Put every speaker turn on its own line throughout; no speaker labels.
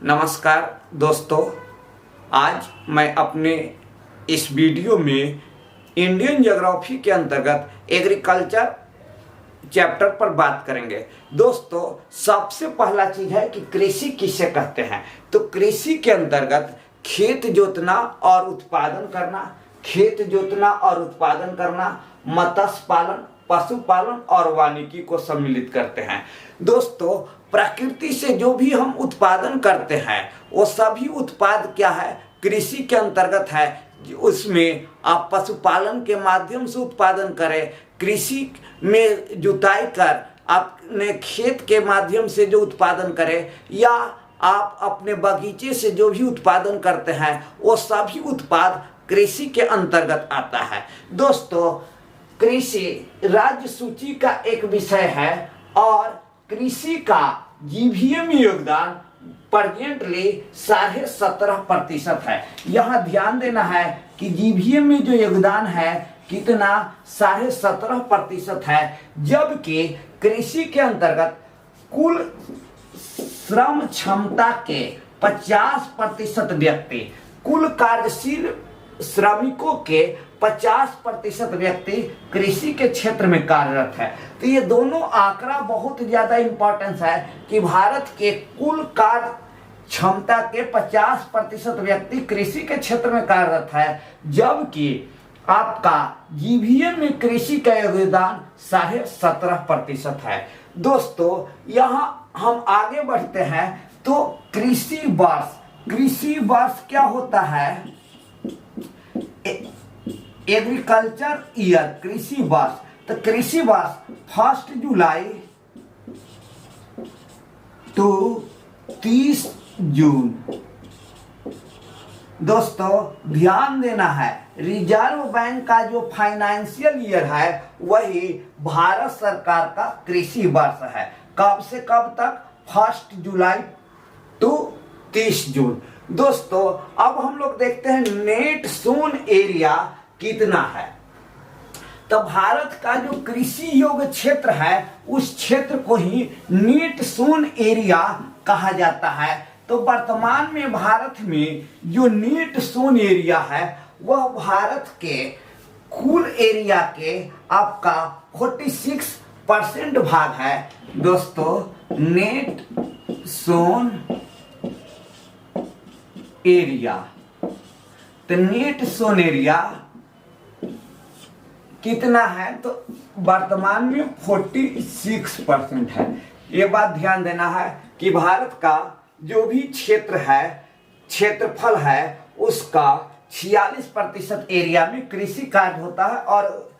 नमस्कार दोस्तों, आज मैं अपने इस वीडियो में इंडियन ज्योग्राफी के अंतर्गत एग्रीकल्चर चैप्टर पर बात करेंगे। दोस्तों, सबसे पहला चीज है कि कृषि किसे कहते हैं। तो कृषि के अंतर्गत खेत जोतना और उत्पादन करना, मत्स्य पालन, पशुपालन और वानिकी को सम्मिलित करते हैं। दोस्तों, प्रकृति से जो भी हम उत्पादन करते हैं वो सभी उत्पाद क्या है, कृषि के अंतर्गत है। उसमें आप पशुपालन के माध्यम से उत्पादन करें, कृषि में जुताई कर अपने खेत के माध्यम से जो उत्पादन करें, या आप अपने बगीचे से जो भी उत्पादन करते हैं वो सभी उत्पाद कृषि के अंतर्गत आता है। दोस्तों, कृषि राज्य सूची का एक विषय है और कृषि का जीवीएम योगदान प्रेजेंटली 17.5% है। यहाँ ध्यान देना है कि जीवीएम में जो योगदान है कितना, 17.5% है। जबकि कृषि के अंतर्गत कुल श्रम क्षमता के 50% व्यक्ति, कुल कार्यशील श्रमिकों के 50% व्यक्ति कृषि के क्षेत्र में कार्यरत है। तो ये दोनों आंकड़ा बहुत ज्यादा इंपॉर्टेंस है कि भारत के कुल कार्य क्षमता के 50% व्यक्ति कृषि के क्षेत्र में कार्यरत है, जबकि आपका जीवीएम में कृषि का योगदान 17.5% है। दोस्तों, यहाँ हम आगे बढ़ते हैं तो कृषि वर्ष क्या होता है, एग्रीकल्चर ईयर, कृषि वर्ष। तो कृषि वर्ष 1 जुलाई टू 30 जून। दोस्तों, ध्यान देना है, रिजर्व बैंक का जो फाइनेंशियल ईयर है वही भारत सरकार का कृषि वर्ष है। कब से कब तक, 1 जुलाई टू 30 जून। दोस्तों, अब हम लोग देखते हैं नेट सोन एरिया कितना है। तो भारत का जो कृषि योग्य क्षेत्र है उस क्षेत्र को ही नेट सोन एरिया कहा जाता है। तो वर्तमान में भारत में जो नेट सोन एरिया है वह भारत के कुल एरिया के आपका 46% भाग है। दोस्तों, नेट सोन एरिया, तो नेट सोन एरिया कितना है, तो वर्तमान में 46% है। ये बात ध्यान देना है कि भारत का जो भी क्षेत्र है, क्षेत्रफल है, उसका 46% एरिया में कृषि कार्य होता है और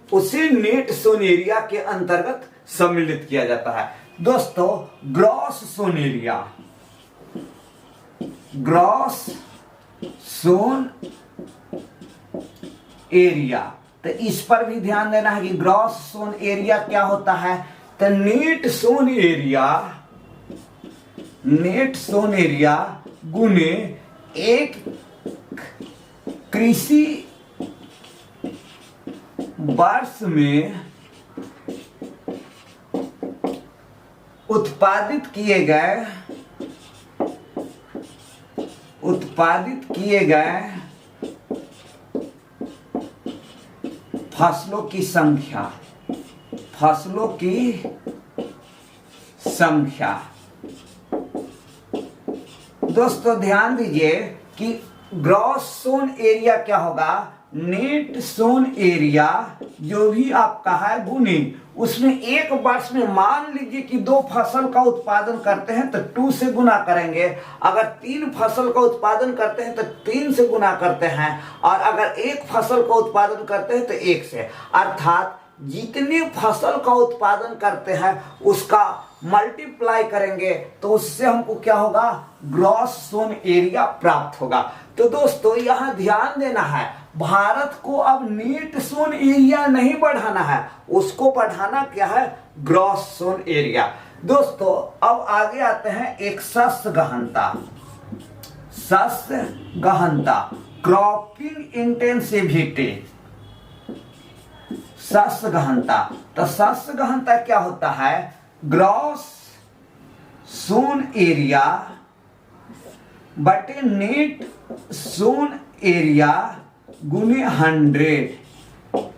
उसे नेट सोन एरिया के अंतर्गत सम्मिलित किया जाता है। दोस्तों, ग्रॉस सोन एरिया, तो इस पर भी ध्यान देना है कि ग्रॉस सोन एरिया क्या होता है। तो नेट सोन एरिया गुने एक कृषि वर्ष में उत्पादित किए गए फसलों की संख्या। दोस्तों, ध्यान दीजिए कि ग्रॉस सोन एरिया क्या होगा, नेट सोन एरिया जो भी आपका है गुनी उसमें एक वर्ष में मान लीजिए कि 2 फसल का उत्पादन करते हैं तो 2 से गुना करेंगे, अगर 3 फसल का उत्पादन करते हैं तो 3 से गुना करते हैं, और अगर 1 फसल का उत्पादन करते हैं तो 1 से, अर्थात जितने फसल का उत्पादन करते हैं उसका मल्टीप्लाई करेंगे तो उससे हमको क्या होगा, ग्रॉस सोन एरिया प्राप्त होगा। तो दोस्तों, यहाँ ध्यान देना है, भारत को अब नेट सोन एरिया नहीं बढ़ाना है, उसको बढ़ाना क्या है, ग्रॉस सोन एरिया। दोस्तों, अब आगे आते हैं एक शस्य गहनता, क्रॉपिंग इंटेंसिविटी, शस्य गहनता। तो शस्य गहनता क्या होता है, ग्रॉस सोन एरिया बटे नेट सोन एरिया गुने 100।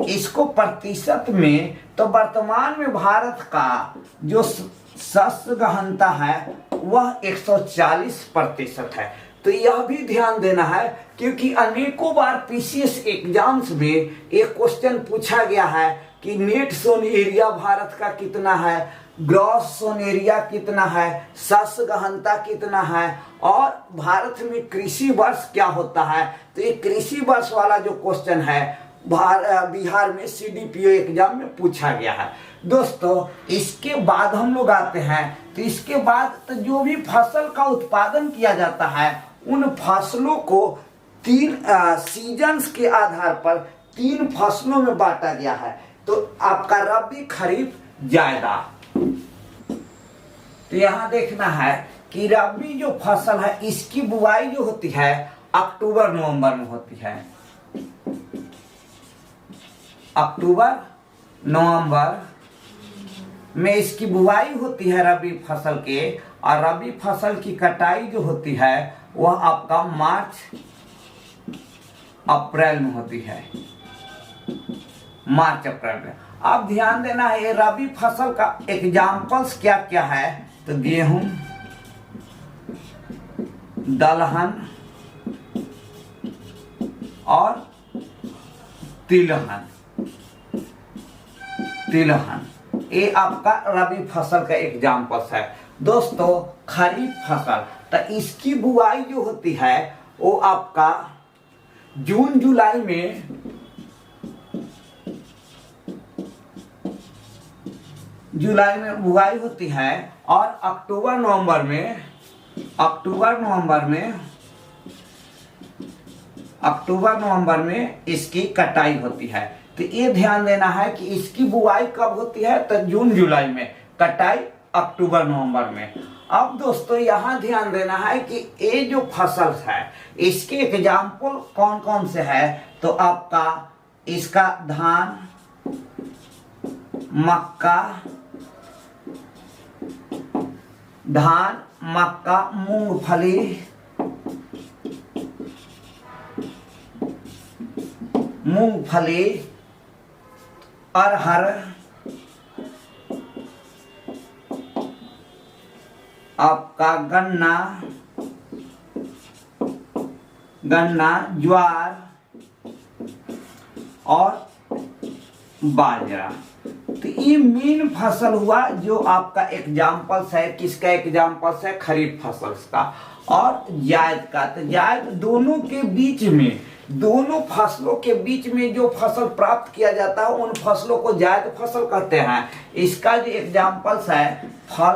इसको प्रतिशत में, तो वर्तमान में भारत का जो शस्त्र गहनता है वह 140% है। तो यह भी ध्यान देना है, क्योंकि अनेकों बार पीसीएस एग्जाम्स में एक क्वेश्चन पूछा गया है कि नेट सोन एरिया भारत का कितना है, ग्रॉस सोन एरिया कितना है, शस्त्र गहनता कितना है, और भारत में कृषि वर्ष क्या होता है। तो ये कृषि वर्ष वाला जो क्वेश्चन है बिहार में सीडीपीओ एग्जाम में पूछा गया है। दोस्तों इसके बाद हम लोग आते हैं, तो इसके बाद तो जो भी फसल का उत्पादन किया जाता है उन फसलों को 3 सीजन्स के आधार पर 3 फसलों में बांटा गया है। तो आपका रबी, खरीफ, जायदा। तो यहां देखना है कि रबी जो फसल है इसकी बुआई जो होती है अक्टूबर नवंबर में होती है। अक्टूबर नवंबर में इसकी बुआई होती है रबी फसल के, और रबी फसल की कटाई जो होती है वह आपका मार्च अप्रैल में होती है, मार्च अप्रैल में। अब ध्यान देना है ये रबी फसल का एग्जाम्पल्स क्या क्या है। तो गेहूं, दलहन और तिलहन। ये आपका रबी फसल का एग्जाम्पल्स है। दोस्तों खरीफ फसल, तो इसकी बुआई जो होती है वो आपका जून जुलाई में बुआई होती है, और अक्टूबर नवंबर में इसकी कटाई होती है। तो ये ध्यान देना है कि इसकी बुआई कब होती है, तो जून जुलाई में, कटाई अक्टूबर नवंबर में। अब दोस्तों यहाँ ध्यान देना है कि ये जो फसल है इसके एग्जाम्पल कौन कौन से है। तो आपका इसका धान, मक्का, मूंगफली, अरहर, आपका गन्ना, ज्वार और बाजरा। तो ये मेन फसल हुआ जो आपका एग्जाम्पल्स है। किसका एग्जाम्पल्स है? खरीफ फसल का और जायद का। तो जायद दोनों के बीच में, दोनों फसलों के बीच में जो फसल प्राप्त किया जाता है उन फसलों को जायद फसल कहते हैं। इसका जो एग्जाम्पल्स है फल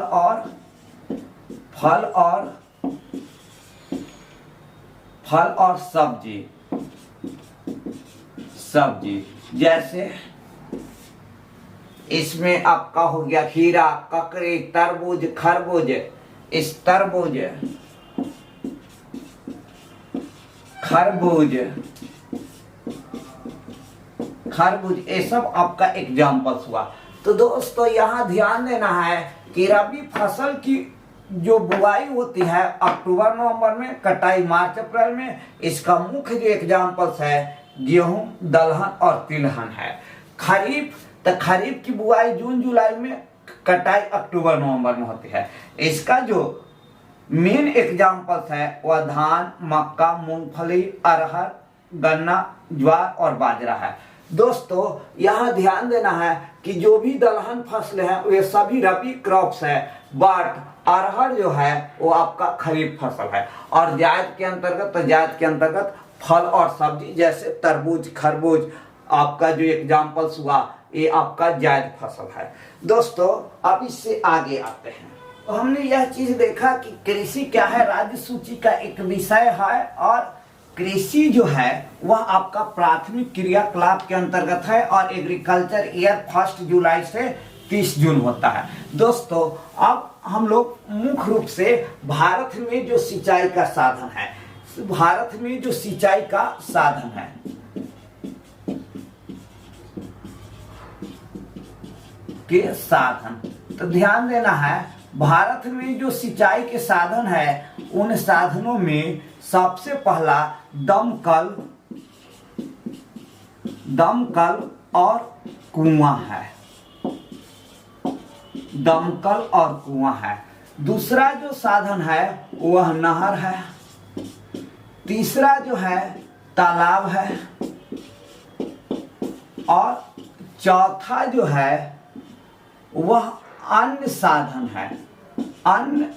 और सब्जी। जैसे इसमें आपका हो गया खीरा, ककड़ी, तरबूज, खरबूज। इस तरबूज, खरबूज ये सब आपका एग्जाम्पल्स हुआ। तो दोस्तों यहाँ ध्यान देना है कि रबी फसल की जो बुआई होती है अक्टूबर नवंबर में, कटाई मार्च अप्रैल में। इसका मुख्य जो एग्जाम्पल्स है गेहूं, दलहन और तिलहन है। खरीफ, तो खरीफ की बुआई जून जुलाई में, कटाई अक्टूबर नवंबर में होती है। इसका जो मेन एग्जाम्पल्स है वह धान, मक्का, मूंगफली, अरहर, गन्ना, ज्वार और बाजरा है। दोस्तों यहाँ ध्यान देना है कि जो भी दलहन फसल है वे सभी रबी क्रॉप्स है, बट अरहर जो है वो आपका खरीफ फसल है। और जायद के अंतर्गत फल और सब्जी जैसे तरबूज, खरबूज, आपका जो एग्जाम्पल्स हुआ ये आपका जायद फसल है। दोस्तों अब इससे आगे आते हैं। तो हमने यह चीज देखा कि कृषि क्या है, राज्य सूची का एक विषय है, और कृषि जो है वह आपका प्राथमिक क्रियाकलाप के अंतर्गत है, और एग्रीकल्चर ईयर 1 जुलाई से 30 जून होता है। दोस्तों अब हम लोग मुख्य रूप से भारत में जो सिंचाई का साधन है, तो ध्यान देना है भारत में जो सिंचाई के साधन है उन साधनों में सबसे पहला दमकल और कुआं है। दमकल और कुआं है। दूसरा जो साधन है वह नहर है। तीसरा जो है तालाब है। और चौथा जो है वह अन्य साधन है। अन्य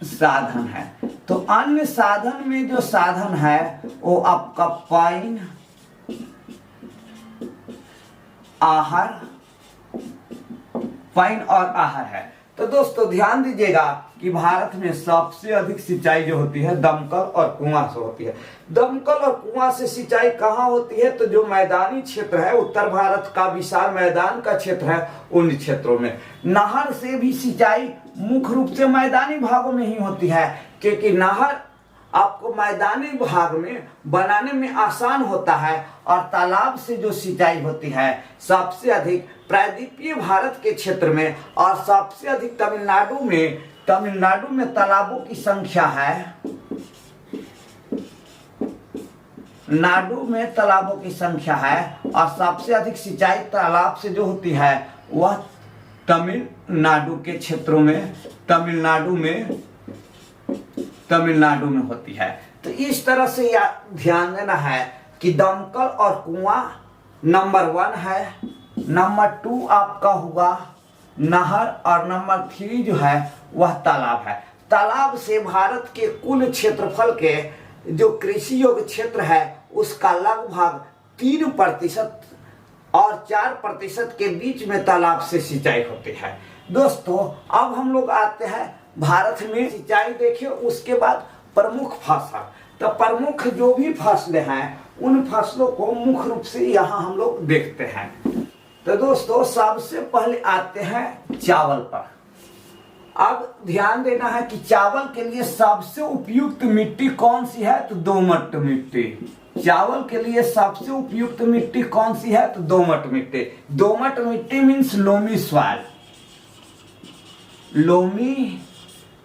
साधन है। तो अन्य साधन में जो साधन है वो आपका पाइन, और आहार है। तो दोस्तों ध्यान दीजिएगा कि भारत में सबसे अधिक सिंचाई जो होती है दमकल और कुआं से होती है। दमकल और कुआं से सिंचाई कहाँ होती है? तो जो मैदानी क्षेत्र है, उत्तर भारत का विशाल मैदान का क्षेत्र है, उन क्षेत्रों में। नहर से भी सिंचाई मुख्य रूप से मैदानी भागों में ही होती है, क्योंकि नहर आपको मैदानी भाग में बनाने में आसान होता है। और तालाब से जो सिंचाई होती है सबसे अधिक प्रायद्वीपीय भारत के क्षेत्र में, और सबसे अधिक तमिलनाडु में तालाबों की संख्या है। तालाबों की संख्या है और सबसे अधिक सिंचाई तालाब से जो होती है वह तमिलनाडु के क्षेत्रों में, तमिलनाडु में होती है। तो इस तरह से यह ध्यान देना है कि दमकल और कुआं नंबर 1 है, नंबर 2 आपका हुआ नहर, और नंबर 3 जो है वह तालाब है। तालाब से भारत के कुल क्षेत्रफल के जो कृषि योग्य क्षेत्र है उसका लगभग 3% और 4% के बीच में तालाब से सिंचाई होती है। दोस्तों अब हम लोग आते हैं भारत में सिंचाई देखिए, उसके बाद प्रमुख फसल। तो प्रमुख जो भी फसलें हैं उन फसलों को मुख्य रूप से यहाँ हम लोग देखते हैं। तो दोस्तों सबसे पहले आते हैं चावल पर। अब ध्यान देना है कि चावल के लिए सबसे उपयुक्त मिट्टी कौन सी है? तो दोमट मिट्टी। चावल के लिए सबसे उपयुक्त मिट्टी कौन सी है? तो दोमट मिट्टी। दोमट मिट्टी मीन्स लोमी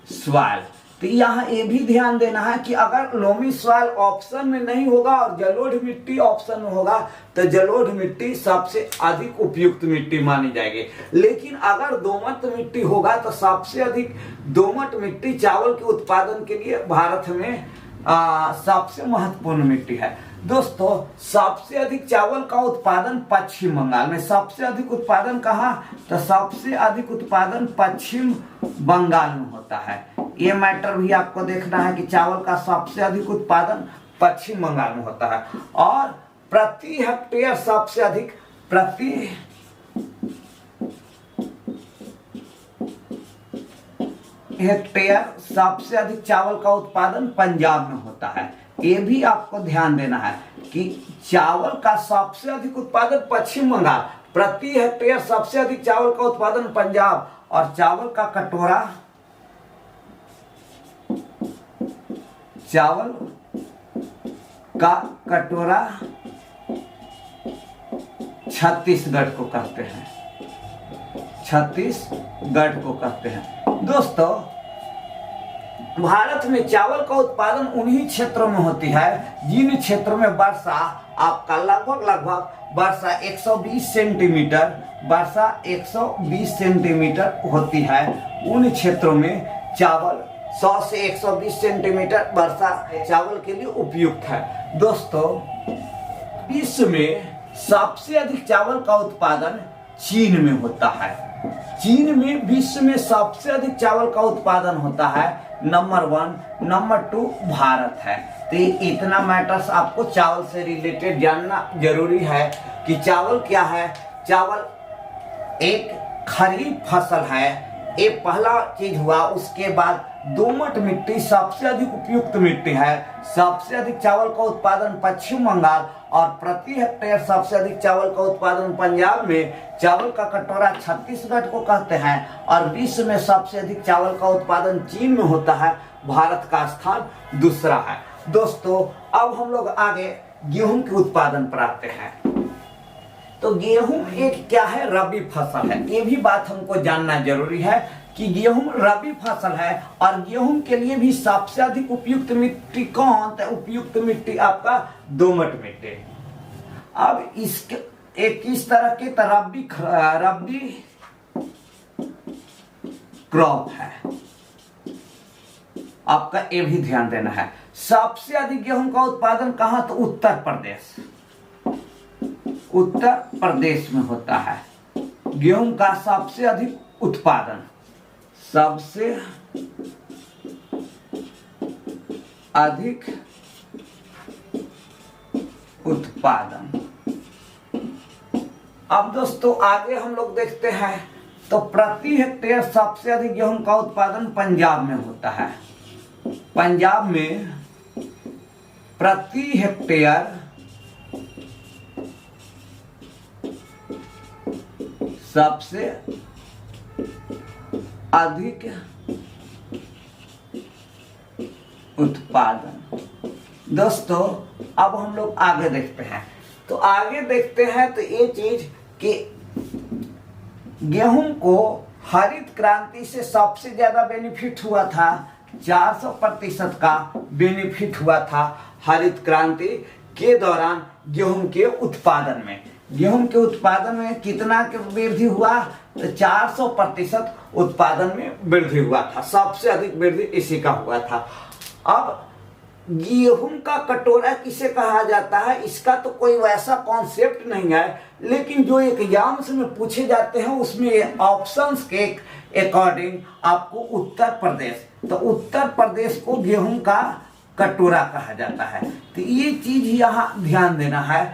सॉइल। तो यहाँ ये भी ध्यान देना है कि अगर लोमी सॉइल ऑप्शन में नहीं होगा और जलोढ़ मिट्टी ऑप्शन में होगा तो जलोढ़ मिट्टी सबसे अधिक उपयुक्त मिट्टी मानी जाएगी। लेकिन अगर दोमट मिट्टी होगा तो सबसे अधिक दोमट मिट्टी चावल के उत्पादन के लिए भारत में सबसे महत्वपूर्ण मिट्टी है। दोस्तों सबसे अधिक चावल का उत्पादन पश्चिम बंगाल में। सबसे अधिक उत्पादन कहाँ? तो सबसे अधिक उत्पादन पश्चिम बंगाल में होता है। ये मैटर भी आपको देखना है कि चावल का सबसे अधिक उत्पादन पश्चिम बंगाल में होता है। और प्रति हेक्टेयर सबसे अधिक सबसे अधिक चावल का उत्पादन पंजाब में होता है। ये भी आपको ध्यान देना है कि चावल का सबसे अधिक उत्पादन पश्चिम बंगाल, प्रति हेक्टेयर सबसे अधिक चावल का उत्पादन पंजाब, और चावल का कटोरा छत्तीसगढ़ को कहते हैं। दोस्तों भारत में चावल का उत्पादन उन्हीं क्षेत्रों में होती है जिन क्षेत्रों में वर्षा आपका लगभग वर्षा 120 सेंटीमीटर होती है। उन क्षेत्रों में चावल 100 से 120 सेंटीमीटर वर्षा चावल के लिए उपयुक्त है। दोस्तों विश्व में सबसे अधिक चावल का उत्पादन चीन में होता है। चीन में विश्व में सबसे अधिक चावल का उत्पादन होता है। नंबर 1, नंबर 2 भारत है। तो इतना मैटर्स आपको चावल से रिलेटेड जानना जरूरी है कि चावल क्या है। चावल एक खरीफ फसल है, ये पहला चीज हुआ। उसके बाद दोमट मिट्टी सबसे अधिक उपयुक्त मिट्टी है। सबसे अधिक चावल का उत्पादन पश्चिम बंगाल, और प्रति हेक्टेयर सबसे अधिक चावल का उत्पादन पंजाब में। चावल का कटोरा छत्तीसगढ़ को कहते हैं, और विश्व में सबसे अधिक चावल का उत्पादन चीन में होता है। भारत का स्थान दूसरा है। दोस्तों अब हम लोग आगे गेहूं के उत्पादन पर आते हैं। तो गेहूं एक क्या है? रबी फसल है। ये भी बात हमको जानना जरूरी है कि गेहूं रबी फसल है और गेहूं के लिए भी सबसे अधिक उपयुक्त मिट्टी कौन, तो उपयुक्त मिट्टी आपका दोमट मिट्टी। अब इसके एक किस तरह के रबी क्रॉप है आपका, ये भी ध्यान देना है। सबसे अधिक गेहूं का उत्पादन कहां, तो उत्तर प्रदेश, उत्तर प्रदेश में होता है गेहूं का सबसे अधिक उत्पादन, सबसे अधिक उत्पादन। अब दोस्तों आगे हम लोग देखते हैं तो प्रति हेक्टेयर सबसे अधिक गेहूं का उत्पादन पंजाब में होता है। पंजाब में प्रति हेक्टेयर सबसे अधिक उत्पादन। दोस्तों अब हम लोग आगे देखते हैं, तो आगे देखते हैं तो ये चीज कि गेहूं को हरित क्रांति से सबसे ज्यादा बेनिफिट हुआ था, 400% का बेनिफिट हुआ था हरित क्रांति के दौरान गेहूं के उत्पादन में। गेहूं के उत्पादन में कितना के वृद्धि हुआ, तो 400% उत्पादन में वृद्धि हुआ था, सबसे अधिक वृद्धि इसी का हुआ था। अब गेहूं का कटोरा किसे कहा जाता है, इसका तो कोई वैसा कॉन्सेप्ट नहीं है, लेकिन जो एग्जाम्स में पूछे जाते हैं उसमें ऑप्शंस के अकॉर्डिंग आपको उत्तर प्रदेश, तो उत्तर प्रदेश को गेहूं का कटोरा कहा जाता है। तो ये चीज यहाँ ध्यान देना है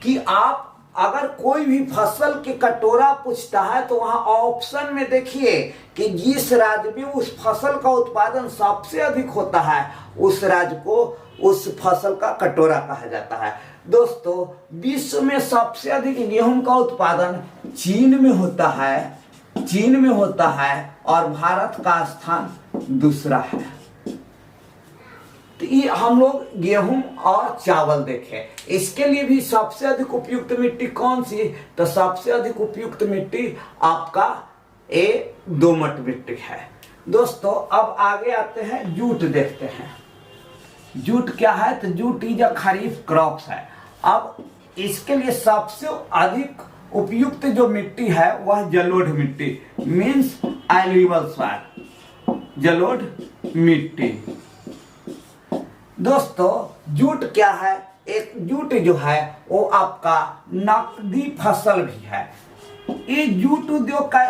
कि आप अगर कोई भी फसल के कटोरा पूछता है तो वहां ऑप्शन में देखिए कि जिस राज्य में उस फसल का उत्पादन सबसे अधिक होता है उस राज्य को उस फसल का कटोरा कहा जाता है। दोस्तों विश्व में सबसे अधिक गेहूं का उत्पादन चीन में होता है, चीन में होता है और भारत का स्थान दूसरा है। तो ये हम लोग गेहूं और चावल देखें, इसके लिए भी सबसे अधिक उपयुक्त मिट्टी कौन सी, तो सबसे अधिक उपयुक्त मिट्टी आपका ये दोमट मिट्टी है। दोस्तों अब आगे आते हैं, जूट देखते हैं। जूट क्या है, तो jute is a kharif crops है। अब इसके लिए सबसे अधिक उपयुक्त जो मिट्टी है वह जलोढ़ मिट्टी, मीन्स एल्यूवल सॉइल, जलोढ़ मिट्टी। दोस्तों जूट क्या है, एक जूट जो है वो आपका नकदी फसल भी है। ये जूट उद्योग का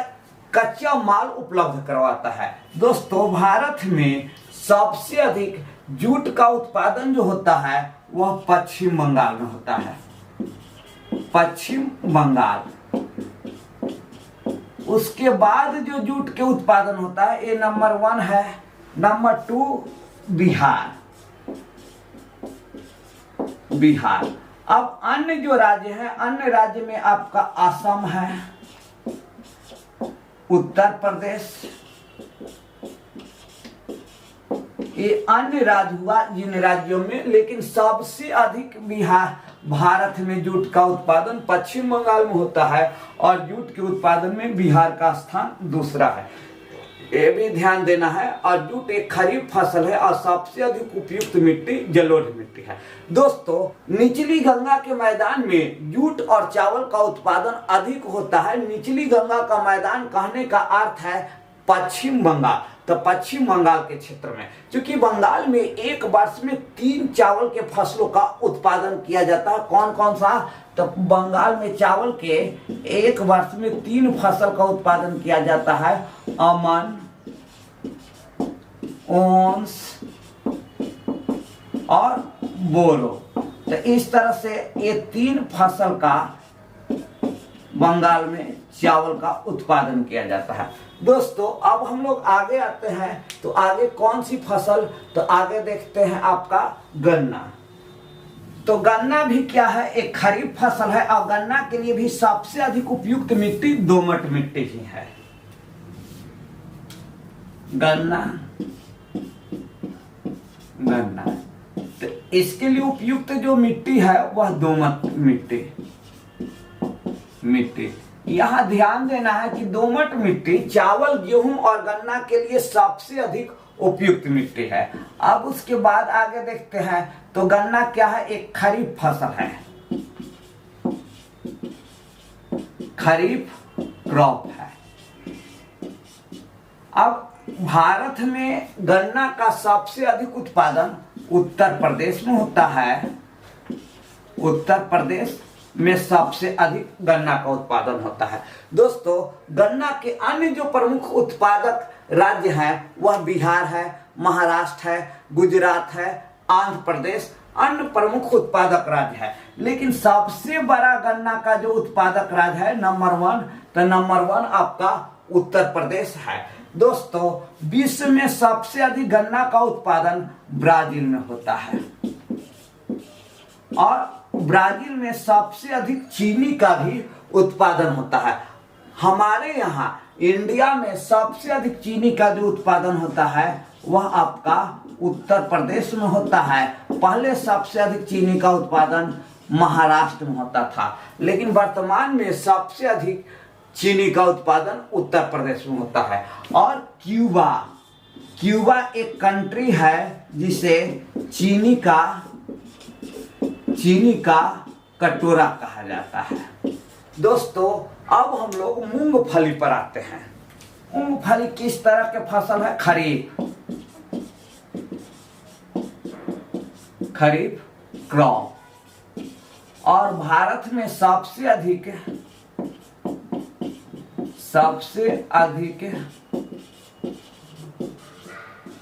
कच्चा माल उपलब्ध करवाता है। दोस्तों भारत में सबसे अधिक जूट का उत्पादन जो होता है वह पश्चिम बंगाल में होता है, पश्चिम बंगाल। उसके बाद जो जूट के उत्पादन होता है ये नंबर 1 है, नंबर 2 बिहार, बिहार। अब अन्य जो राज्य हैं, अन्य राज्य में आपका असम है, उत्तर प्रदेश, ये अन्य राज्य हुआ जिन राज्यों में, लेकिन सबसे अधिक बिहार भारत में जूट का उत्पादन पश्चिम बंगाल में होता है और जूट के उत्पादन में बिहार का स्थान दूसरा है, ये भी ध्यान देना है। और जूट एक खरीफ फसल है और सबसे अधिक उपयुक्त मिट्टी जलोढ़ मिट्टी है। दोस्तों निचली गंगा के मैदान में जूट और चावल का उत्पादन अधिक होता है। निचली गंगा का मैदान कहने का अर्थ है पश्चिम बंगाल, तो पश्चिम बंगाल के क्षेत्र में, क्योंकि बंगाल में एक वर्ष में 3 चावल के फसलों का उत्पादन किया जाता है। कौन कौन सा, तो बंगाल में चावल के एक वर्ष में 3 फसल का उत्पादन किया जाता है, अमन, ओंस और बोरो। तो इस तरह से ये 3 फसल का बंगाल में चावल का उत्पादन किया जाता है। दोस्तों अब हम लोग आगे आते हैं, तो आगे कौन सी फसल, तो आगे देखते हैं आपका गन्ना। तो गन्ना भी क्या है, एक खरीफ फसल है और गन्ना के लिए भी सबसे अधिक उपयुक्त मिट्टी दोमट मिट्टी ही है। गन्ना, गन्ना, तो इसके लिए उपयुक्त जो मिट्टी है वह दोमट मिट्टी, मिट्टी। यहाँ ध्यान देना है कि दोमट मिट्टी चावल, गेहूं और गन्ना के लिए सबसे अधिक उपयुक्त मिट्टी है। अब उसके बाद आगे देखते हैं तो गन्ना क्या है, एक खरीफ फसल है, खरीफ क्रॉप है। अब भारत में गन्ना का सबसे अधिक उत्पादन उत्तर प्रदेश में होता है। उत्तर प्रदेश में सबसे अधिक गन्ना का उत्पादन होता है। दोस्तों, गन्ना के अन्य जो प्रमुख उत्पादक राज्य हैं वह बिहार है, महाराष्ट्र है, गुजरात है, आंध्र प्रदेश अन्य प्रमुख उत्पादक राज्य है। लेकिन सबसे बड़ा गन्ना का जो उत्पादक राज्य है नंबर 1, तो नंबर 1 आपका उत्तर प्रदेश है। दोस्तों, विश्व में सबसे अधिक गन्ना का उत्पादन ब्राजील में होता है और ब्राजील में सबसे अधिक चीनी का भी उत्पादन होता है। हमारे यहाँ इंडिया में सबसे अधिक चीनी का जो उत्पादन होता है वह आपका उत्तर प्रदेश में होता है। पहले सबसे अधिक चीनी का उत्पादन महाराष्ट्र में होता था, लेकिन वर्तमान में सबसे अधिक चीनी का उत्पादन उत्तर प्रदेश में होता है। और क्यूबा एक कंट्री है जिसे चीनी का कटोरा कहा जाता है। दोस्तों, अब हम लोग मूंगफली पर आते हैं। मूंगफली किस तरह के फसल है, खरीफ क्रॉप, और भारत में सबसे अधिक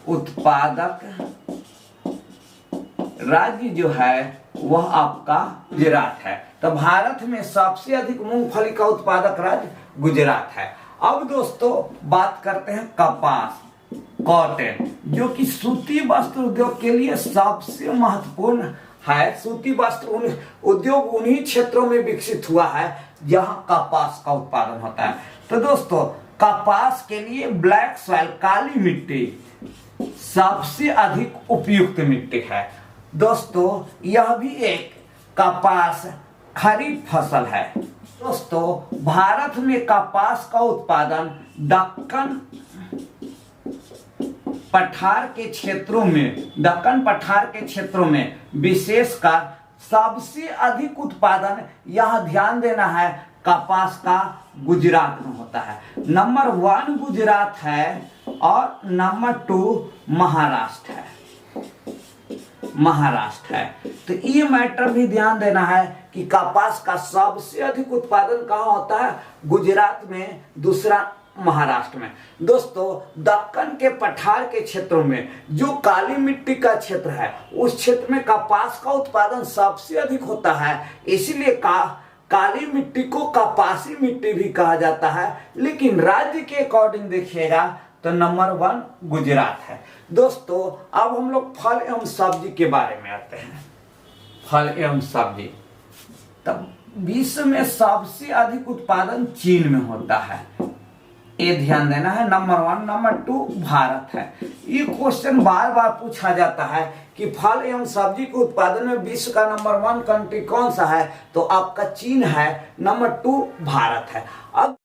उत्पादक राज्य जो है वह आपका गुजरात है। तो भारत में सबसे अधिक मूंगफली का उत्पादक राज्य गुजरात है। अब दोस्तों बात करते हैं कपास, कॉटन, जो कि सूती वस्त्र उद्योग के लिए सबसे महत्वपूर्ण है। सूती वस्त्र उद्योग उन्हीं क्षेत्रों में विकसित हुआ है जहां कपास का उत्पादन होता है। तो दोस्तों, कपास के लिए ब्लैक सॉइल, काली मिट्टी सबसे अधिक उपयुक्त मिट्टी है। दोस्तों, यह भी एक कपास खरीफ फसल है। दोस्तों, भारत में कपास का उत्पादन दक्कन पठार के क्षेत्रों में विशेषकर सबसे अधिक उत्पादन, यह ध्यान देना है, कपास का गुजरात में होता है। नंबर 1 गुजरात है और नंबर 2 महाराष्ट्र है। तो ये मैटर भी ध्यान देना है कि कपास का सबसे अधिक उत्पादन कहाँ होता है, गुजरात में, दूसरा महाराष्ट्र में। दोस्तों, दक्कन के पठार के क्षेत्रों में जो काली मिट्टी का क्षेत्र है उस क्षेत्र में कपास का उत्पादन सबसे अधिक होता है। इसीलिए काली मिट्टी को कपासी मिट्टी भी कहा जाता है। लेकिन राज्य के अकॉर्डिंग देखिएगा तो नंबर 1 गुजरात है। दोस्तों, अब हम लोग फल एवं सब्जी के बारे में आते हैं। फल एवं सब्जी, तब विश्व में सबसे अधिक उत्पादन चीन में होता है, ये ध्यान देना है। नंबर 1, नंबर 2 भारत है। ये क्वेश्चन बार बार पूछा जाता है कि फल एवं सब्जी के उत्पादन में विश्व का नंबर 1 कंट्री कौन सा है, तो आपका चीन है। नंबर 2 भारत है। अब